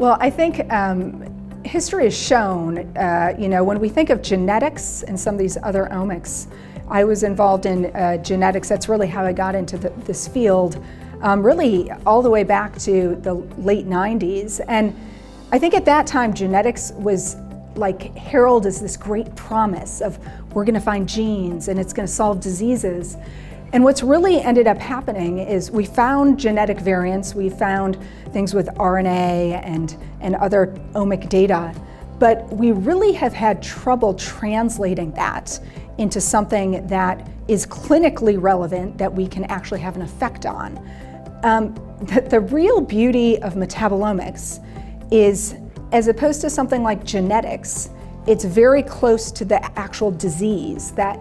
Well, I think history has shown, when we think of genetics and some of these other omics, I was involved in genetics. That's really how I got into this field, really all the way back to the late 90s. And I think at that time, genetics was like heralded as this great promise of we're going to find genes and it's going to solve diseases. And what's really ended up happening is we found genetic variants, we found things with RNA and other omic data, but we really have had trouble translating that into something that is clinically relevant that we can actually have an effect on. The real beauty of metabolomics is, as opposed to something like genetics, it's very close to the actual disease that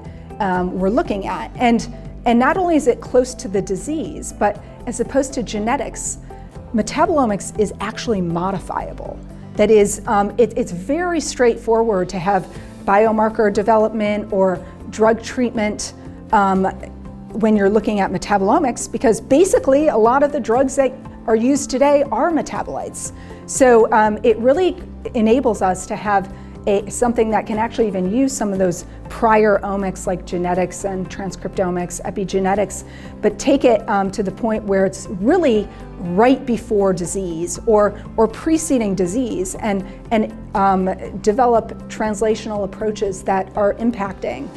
we're looking at. And not only is it close to the disease, but as opposed to genetics, metabolomics is actually modifiable. That is, it's very straightforward to have biomarker development or drug treatment when you're looking at metabolomics, because basically a lot of the drugs that are used today are metabolites. So it really enables us to have something that can actually even use some of those prior omics like genetics and transcriptomics, epigenetics, but take it to the point where it's really right before disease or preceding disease and develop translational approaches that are impacting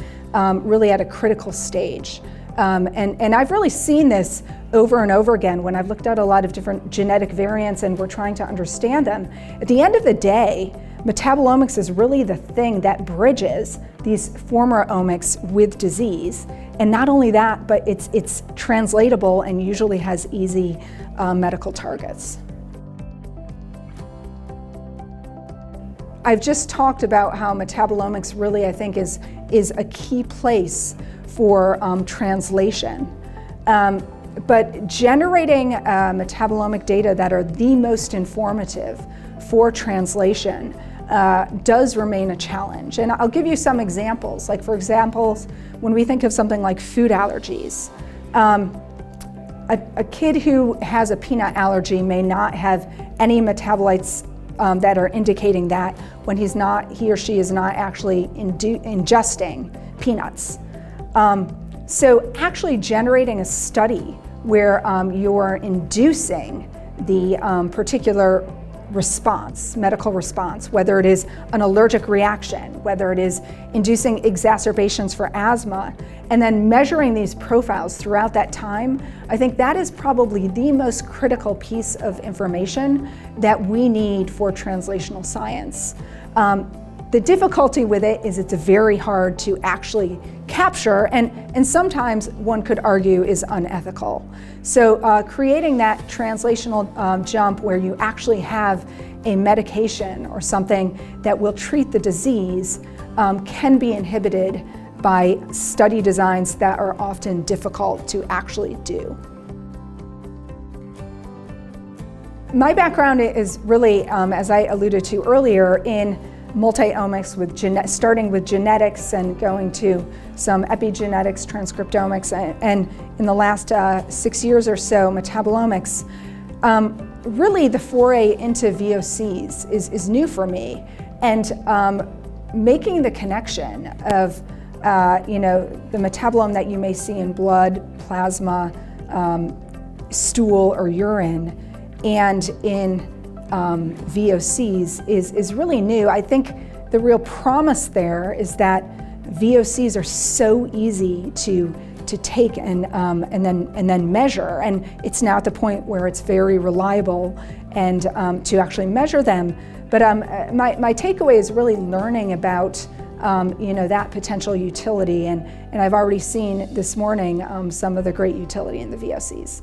really at a critical stage. And I've really seen this over and over again when I've looked at a lot of different genetic variants and we're trying to understand them. At the end of the day, metabolomics is really the thing that bridges these former omics with disease. And not only that, but it's translatable and usually has easy medical targets. I've just talked about how metabolomics really, I think, is a key place for translation. But generating metabolomic data that are the most informative for translation does remain a challenge. And I'll give you some examples. Like, for example, when we think of something like food allergies, a kid who has a peanut allergy may not have any metabolites that are indicating that when he or she is not actually ingesting peanuts. So actually generating a study where you're inducing the particular response, medical response, whether it is an allergic reaction, whether it is inducing exacerbations for asthma, and then measuring these profiles throughout that time, I think that is probably the most critical piece of information that we need for translational science. The difficulty with it is it's very hard to actually capture, and sometimes one could argue is unethical. So creating that translational jump where you actually have a medication or something that will treat the disease can be inhibited by study designs that are often difficult to actually do. My background is really, as I alluded to earlier, in multi-omics, starting with genetics and going to some epigenetics, transcriptomics, and in the last 6 years or so, metabolomics. Really, the foray into VOCs is new for me, and making the connection of the metabolome that you may see in blood, plasma, stool, or urine, and in VOCs is really new. I think the real promise there is that VOCs are so easy to take and then measure, and it's now at the point where it's very reliable and to actually measure them. But my takeaway is really learning about that potential utility, and I've already seen this morning some of the great utility in the VOCs.